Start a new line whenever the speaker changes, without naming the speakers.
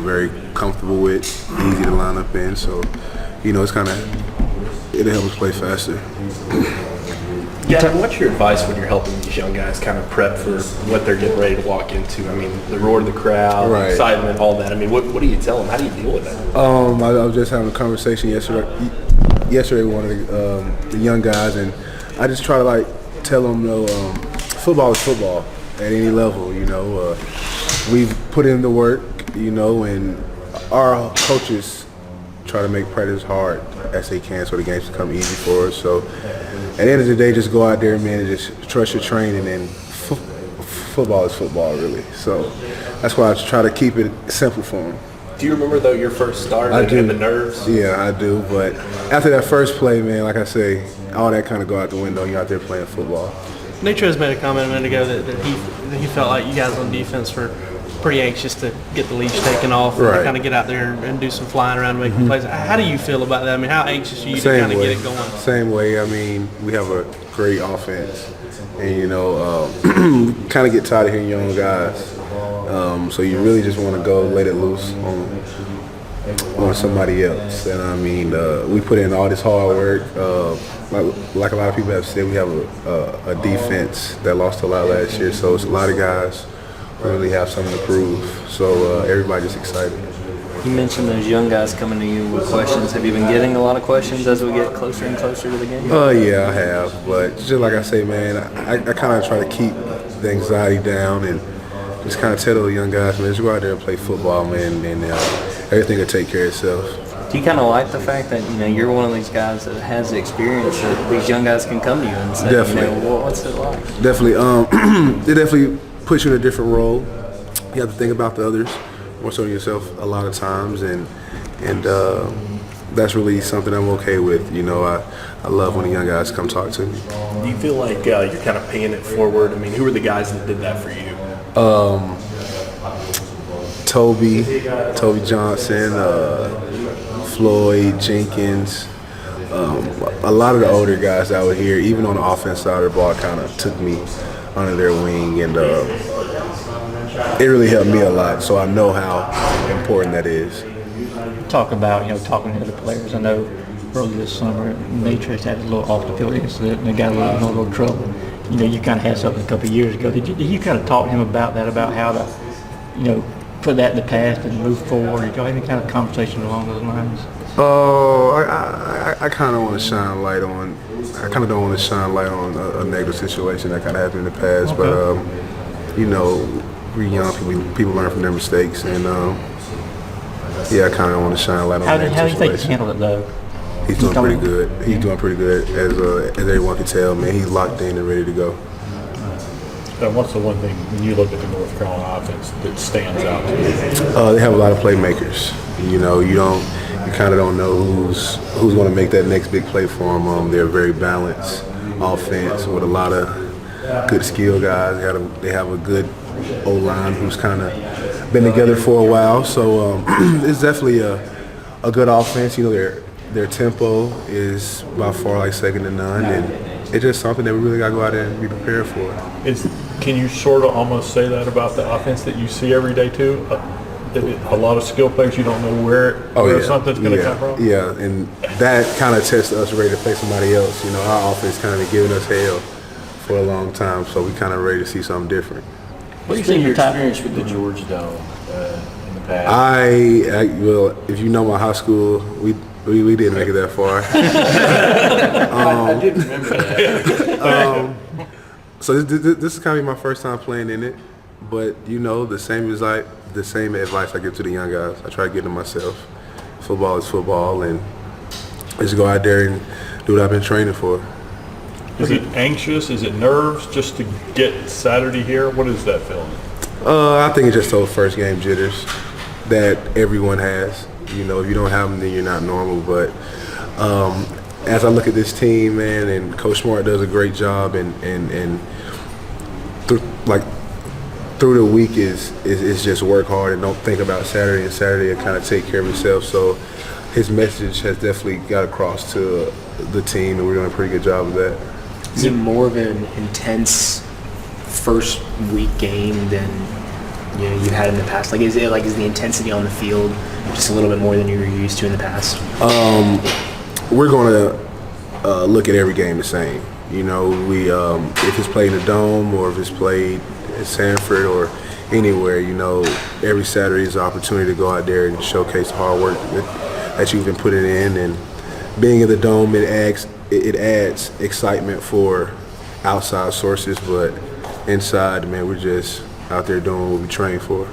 very comfortable with, easy to line up in. So, it'll help us play faster.
Yeah, what's your advice when you're helping these young guys kind of prep for what they're getting ready to walk into? I mean, the roar of the crowd,
right.
Excitement, all that. I mean, what do you tell them? How do you deal with that?
I was just having a conversation yesterday with one of the young guys, and I just try to tell them, football is football at any level. We've put in the work, and our coaches try to make practice hard as they can so the games become easy for us. So at the end of the day, just go out there, man, and just trust your training. And football is football, really. So that's why I try to keep it simple for them.
Do you remember, though, your first start and the nerves?
Yeah, I do. But after that first play, man, like I say, all that kind of go out the window. You're out there playing football.
Natchez made a comment a minute ago that he felt like you guys on defense were pretty anxious to get the leash taken off and to kind of get out there and do some flying around and making plays. How do you feel about that? I mean, how anxious are you to kind of get it going?
Same way. I mean, we have a great offense, and kind of get tired of hearing young guys. So you really just want to go let it loose on somebody else. And I mean, we put in all this hard work. Like a lot of people have said, we have a defense that lost a lot last year. So it's a lot of guys really have something to prove. So everybody's excited.
You mentioned those young guys coming to you with questions. Have you been getting a lot of questions as we get closer and closer to the game?
Yeah, I have. But just like I say, man, I kind of try to keep the anxiety down and just kind of tell those young guys, man, just go out there and play football, man, and everything will take care of itself.
Do you kind of like the fact that you're one of these guys that has the experience that these young guys can come to you and say, what's it like?
Definitely. It definitely puts you in a different role. You have to think about the others more so than yourself a lot of times, and that's really something I'm okay with. I love when the young guys come talk to me.
Do you feel like you're kind of paying it forward? I mean, who are the guys that did that for you?
Toby Johnson, Floyd Jenkins, a lot of the older guys out here, even on the offense side of the ball, kind of took me under their wing, and it really helped me a lot. So I know how important that is.
Talk about talking to other players. I know early this summer, Natchez had a little off the field incident and they got a little trouble. You kind of had something a couple of years ago. Did you kind of talk to him about that, about how to put that in the past and move forward? Did y'all have any kind of conversation along those lines?
I kind of want to shine light on. I kind of don't want to shine light on a negative situation that kind of happened in the past. Okay. But we're young people learn from their mistakes, and I kind of want to shine light on that situation.
How do you think he handled it though?
He's doing pretty good. He's doing pretty good, as everyone can tell. Man, he's locked in and ready to go.
What's the one thing when you look at the North Carolina offense that stands out to you?
They have a lot of playmakers. You kind of don't know who's going to make that next big play for them. They're a very balanced offense with a lot of good skill guys. They have a good O-line who's kind of been together for a while. So it's definitely a good offense. Their tempo is by far second to none, and it's just something that we really got to go out there and be prepared for.
Can you sort of almost say that about the offense that you see every day too? A lot of skill players, you don't know where something's going to come from?
Yeah, and that kind of tests us ready to play somebody else. Our offense kind of been giving us hell for a long time, so we kind of ready to see something different.
What do you think your experience with the Georgia Dome in the past?
Well, if you know my high school, we didn't make it that far.
I did remember that.
So this is kind of my first time playing in it, but the same advice I give to the young guys, I try to give to myself. Football is football, and just go out there and do what I've been training for.
Is it anxious? Is it nerves just to get Saturday here? What is that feeling?
I think it's just those first game jitters that everyone has. If you don't have them, then you're not normal. But as I look at this team, man, and Coach Smart does a great job, and through the week is just work hard and don't think about Saturday, and Saturday will kind of take care of itself. So his message has definitely got across to the team, and we're doing a pretty good job of that.
Is it more of an intense first week game than you had in the past? Like, is the intensity on the field just a little bit more than you were used to in the past?
We're going to look at every game the same. You know, we if it's played in the Dome or if it's played at Sanford or anywhere, you know, every Saturday is an opportunity to go out there and showcase the hard work that you've been putting in. And being in the Dome, it adds excitement for outside sources, but inside, man, we're just out there doing what we train for.